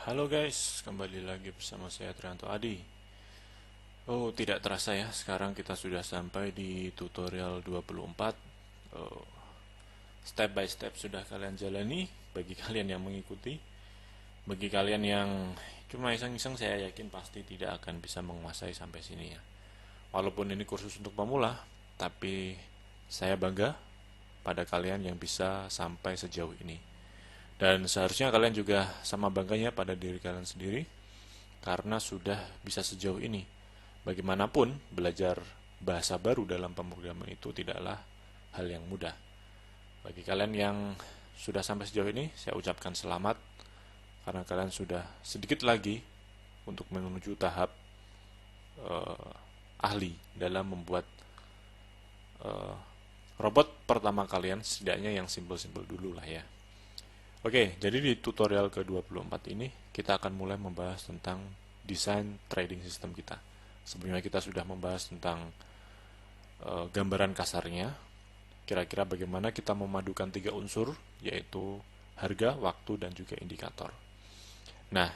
Halo guys, kembali lagi bersama saya Trianto Adi. Oh, tidak terasa ya, sekarang kita sudah sampai di tutorial 24. Oh, step by step sudah kalian jalani. Bagi kalian yang mengikuti, bagi kalian yang cuma iseng-iseng, saya yakin pasti tidak akan bisa menguasai sampai sini ya. Walaupun ini kursus untuk pemula, tapi saya bangga pada kalian yang bisa sampai sejauh ini. Dan seharusnya kalian juga sama bangganya pada diri kalian sendiri karena sudah bisa sejauh ini. Bagaimanapun, belajar bahasa baru dalam pemrograman itu tidaklah hal yang mudah. Bagi kalian yang sudah sampai sejauh ini, saya ucapkan selamat karena kalian sudah sedikit lagi untuk menuju tahap ahli dalam membuat eh, robot pertama kalian, setidaknya yang simpel-simpel dulu lah ya. Oke, jadi di tutorial ke-24 ini kita akan mulai membahas tentang desain trading system kita. Sebelumnya kita sudah membahas tentang gambaran kasarnya, kira-kira bagaimana kita memadukan tiga unsur, yaitu harga, waktu, dan juga indikator. Nah,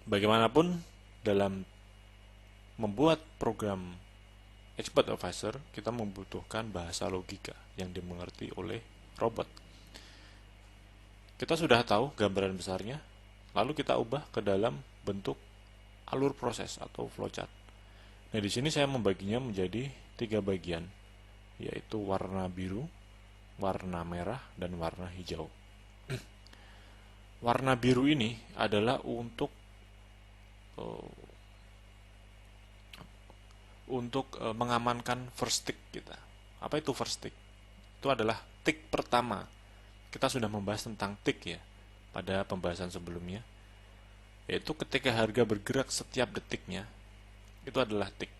bagaimanapun dalam membuat program Expert Advisor, kita membutuhkan bahasa logika yang dimengerti oleh robot. Kita sudah tahu gambaran besarnya, lalu kita ubah ke dalam bentuk alur proses atau flowchart. Nah, di sini saya membaginya menjadi tiga bagian, yaitu warna biru, warna merah, dan warna hijau. Warna biru ini adalah untuk mengamankan first tick kita. Apa itu first tick? Itu adalah tick pertama. Kita sudah membahas tentang tick ya pada pembahasan sebelumnya, yaitu ketika harga bergerak setiap detiknya, itu adalah tick.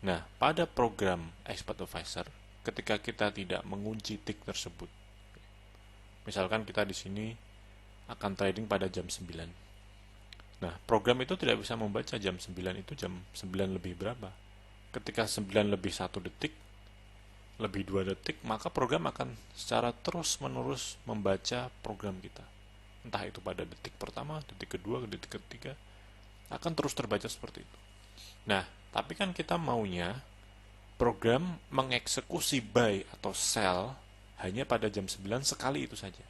Nah, pada program Expert Advisor, ketika kita tidak mengunci tick tersebut, misalkan kita di sini akan trading pada jam 9. Nah, program itu tidak bisa membaca jam 9 itu jam 9 lebih berapa. Ketika 9 lebih 1 detik, lebih 2 detik, maka program akan secara terus-menerus membaca program kita. Entah itu pada detik pertama, detik kedua, detik ketiga, akan terus terbaca seperti itu. Nah, tapi kan kita maunya program mengeksekusi buy atau sell hanya pada jam 9 sekali itu saja.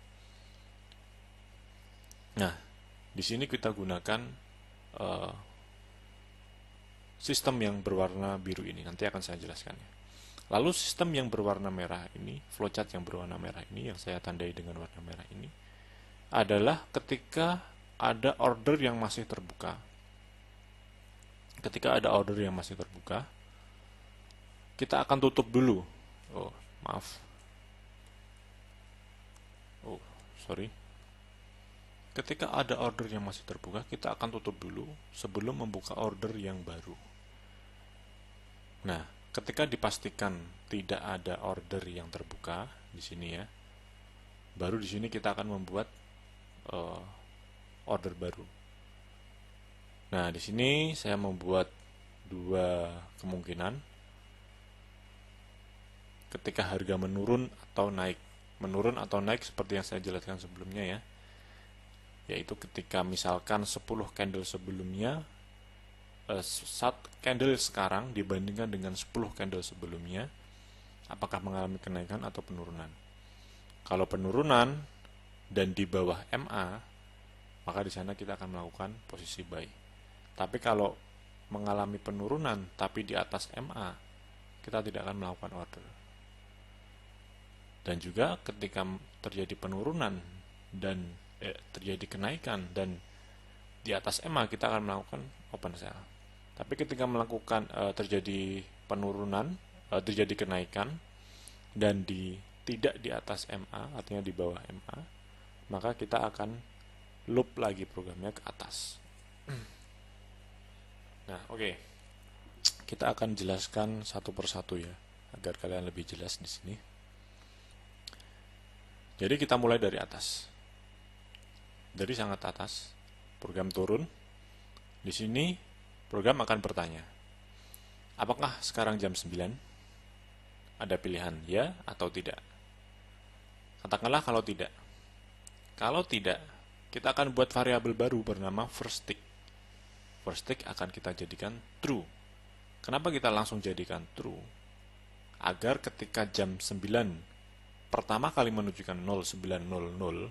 Nah, di sini kita gunakan uh, sistem yang berwarna biru ini. Nanti akan saya jelaskan ya. Lalu sistem yang berwarna merah ini, flowchart yang berwarna merah ini, yang saya tandai dengan warna merah ini, adalah ketika ada order yang masih terbuka. Ketika ada order yang masih terbuka, kita akan tutup dulu. Oh, maaf. Oh, sorry. Ketika ada order yang masih terbuka, kita akan tutup dulu sebelum membuka order yang baru. Nah, ketika dipastikan tidak ada order yang terbuka di sini ya, baru di sini kita akan membuat order baru. Nah, di sini saya membuat dua kemungkinan ketika harga menurun atau naik. Menurun atau naik seperti yang saya jelaskan sebelumnya ya, yaitu ketika misalkan 10 candle sebelumnya, 1 candle sekarang dibandingkan dengan 10 candle sebelumnya, apakah mengalami kenaikan atau penurunan. Kalau penurunan dan di bawah MA, maka di sana kita akan melakukan posisi buy. Tapi kalau mengalami penurunan tapi di atas MA, kita tidak akan melakukan order. Dan juga ketika terjadi penurunan dan terjadi kenaikan dan di atas MA, kita akan melakukan open sell. Tapi ketika melakukan terjadi penurunan, terjadi kenaikan dan tidak di atas MA, artinya di bawah MA, maka kita akan loop lagi programnya ke atas. Nah, oke. Kita akan jelaskan satu persatu ya, agar kalian lebih jelas di sini. Jadi kita mulai dari atas. Dari sangat atas, program turun. Di sini program akan bertanya, apakah sekarang jam 9? Ada pilihan ya atau tidak. Katakanlah kalau tidak. Kalau tidak, kita akan buat variabel baru bernama first tick. First tick akan kita jadikan true. Kenapa kita langsung jadikan true? Agar ketika jam 9 pertama kali menunjukkan 0900,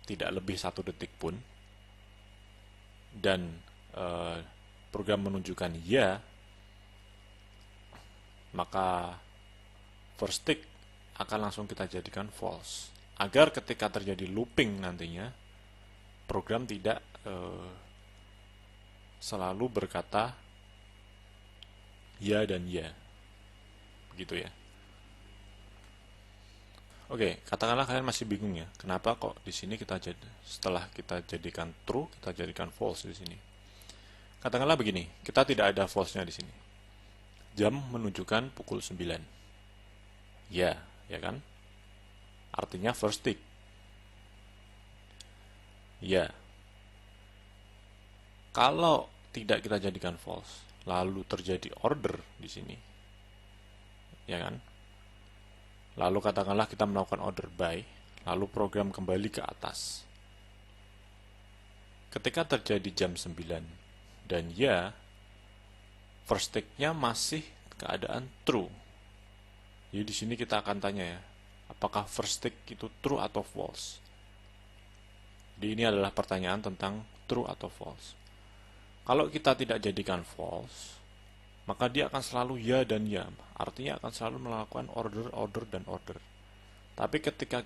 tidak lebih 1 detik pun, dan program menunjukkan ya, maka first tick akan langsung kita jadikan false. Agar ketika terjadi looping nantinya, program tidak selalu berkata ya dan ya. Begitu ya. Oke, katakanlah kalian masih bingung ya, kenapa kok di sini setelah kita jadikan true, kita jadikan false di sini. Katakanlah begini, kita tidak ada false-nya di sini. Jam menunjukkan pukul 9. Ya kan? Artinya first tick. Ya. Kalau tidak kita jadikan false, lalu terjadi order di sini. Ya kan? Lalu katakanlah kita melakukan order by, lalu program kembali ke atas. Ketika terjadi jam 9 dan ya, first tick-nya masih keadaan true. Jadi di sini kita akan tanya ya, apakah first tick itu true atau false? Jadi ini adalah pertanyaan tentang true atau false. Kalau kita tidak jadikan false, maka dia akan selalu ya dan ya. Artinya akan selalu melakukan order, order, dan order. Tapi ketika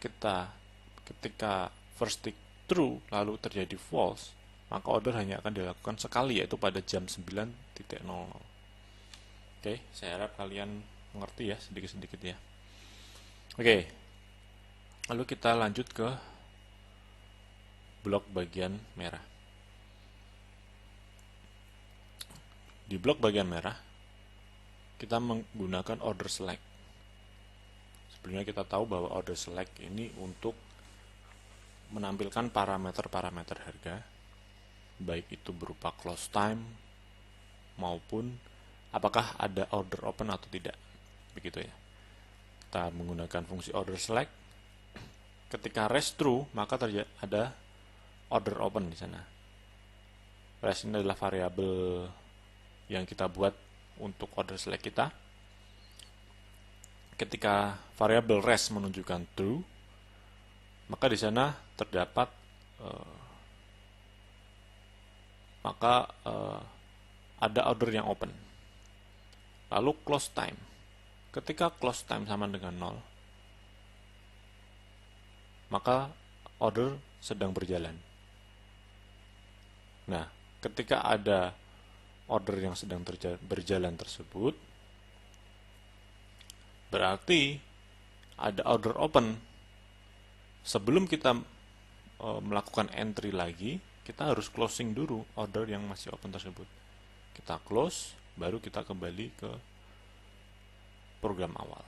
first tick true lalu terjadi false, maka order hanya akan dilakukan sekali, yaitu pada jam 9.00. Oke, saya harap kalian mengerti ya, sedikit-sedikit ya. Oke, lalu kita lanjut ke blok bagian merah. Di blok bagian merah, kita menggunakan order select. Sebenarnya kita tahu bahwa order select ini untuk menampilkan parameter-parameter harga, baik itu berupa close time maupun apakah ada order open atau tidak. Begitu ya. Kita menggunakan fungsi order select. Ketika res true, maka ada order open di sana. Res ini adalah variabel yang kita buat untuk order select kita. Ketika variabel res menunjukkan true, maka di sana terdapat ada order yang open. Lalu close time. Ketika close time sama dengan 0, maka order sedang berjalan. Nah, ketika ada order yang sedang berjalan tersebut, berarti ada order open. Sebelum kita melakukan entry lagi, kita harus closing dulu order yang masih open tersebut. Kita close, baru kita kembali ke program awal.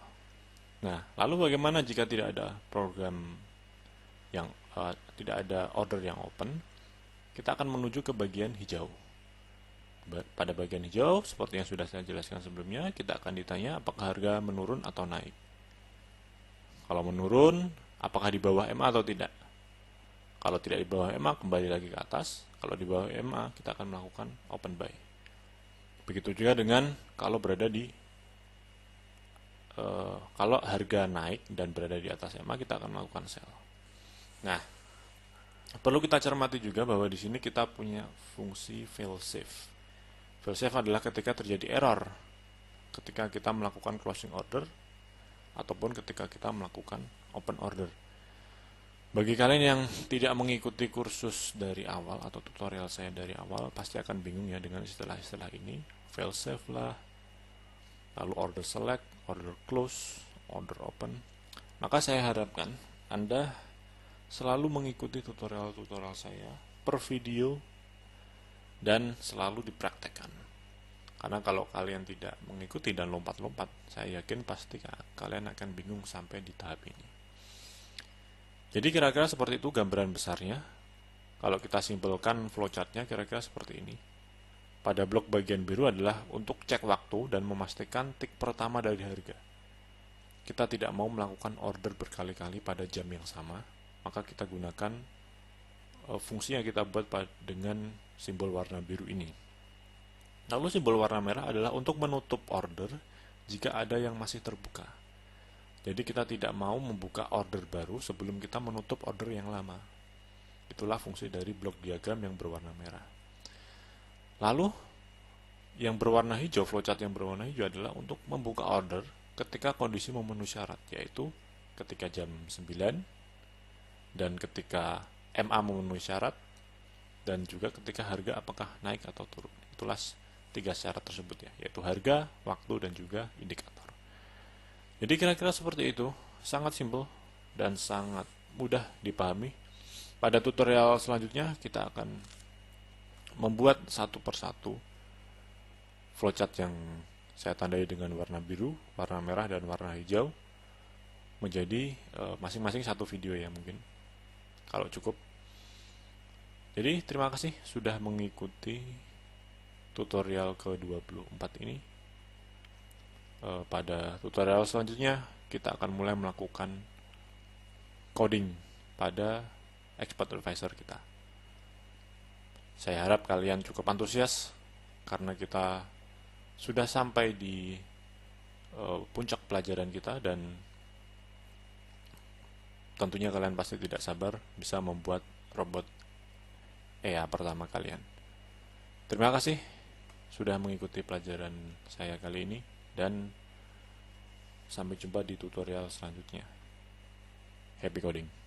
Nah, lalu bagaimana jika tidak ada program yang tidak ada order yang open? Kita akan menuju ke bagian hijau. Pada bagian hijau, seperti yang sudah saya jelaskan sebelumnya, kita akan ditanya apakah harga menurun atau naik. Kalau menurun, apakah di bawah MA atau tidak? Kalau tidak di bawah MA, kembali lagi ke atas. Kalau di bawah MA, kita akan melakukan open buy. Begitu juga dengan kalau berada di kalau harga naik dan berada di atas MA, kita akan melakukan sell. Nah, perlu kita cermati juga bahwa di sini kita punya fungsi failsafe. Failsafe adalah ketika terjadi error ketika kita melakukan closing order ataupun ketika kita melakukan open order. Bagi kalian yang tidak mengikuti kursus dari awal atau tutorial saya dari awal, pasti akan bingung ya dengan istilah-istilah ini. Failsafe lah, lalu order select, order close, order open. Maka saya harapkan Anda selalu mengikuti tutorial-tutorial saya per video dan selalu dipraktekkan. Karena kalau kalian tidak mengikuti dan lompat-lompat, saya yakin pasti kalian akan bingung sampai di tahap ini. Jadi kira-kira seperti itu gambaran besarnya. Kalau kita simpelkan flowchartnya kira-kira seperti ini. Pada blok bagian biru adalah untuk cek waktu dan memastikan tick pertama dari harga. Kita tidak mau melakukan order berkali-kali pada jam yang sama. maka kita gunakan fungsi yang kita buat dengan simbol warna biru ini. Lalu simbol warna merah adalah untuk menutup order jika ada yang masih terbuka. Jadi kita tidak mau membuka order baru sebelum kita menutup order yang lama. Itulah fungsi dari blok diagram yang berwarna merah. Lalu yang berwarna hijau, flowchart yang berwarna hijau adalah untuk membuka order ketika kondisi memenuhi syarat, yaitu ketika jam 9 dan ketika MA memenuhi syarat, dan juga ketika harga apakah naik atau turun. Itulah 3 syarat tersebut ya, yaitu harga, waktu, dan juga indikator. Jadi kira-kira seperti itu, sangat simpel dan sangat mudah dipahami. Pada tutorial selanjutnya kita akan membuat satu persatu flowchart yang saya tandai dengan warna biru, warna merah, dan warna hijau menjadi masing-masing satu video ya mungkin, kalau cukup. Jadi terima kasih sudah mengikuti tutorial ke-24 ini. Pada tutorial selanjutnya kita akan mulai melakukan coding pada Expert Advisor kita. Saya harap kalian cukup antusias karena kita sudah sampai di puncak pelajaran kita, dan tentunya kalian pasti tidak sabar bisa membuat robot EA pertama kalian. Terima kasih sudah mengikuti pelajaran saya kali ini, dan sampai jumpa di tutorial selanjutnya. Happy coding!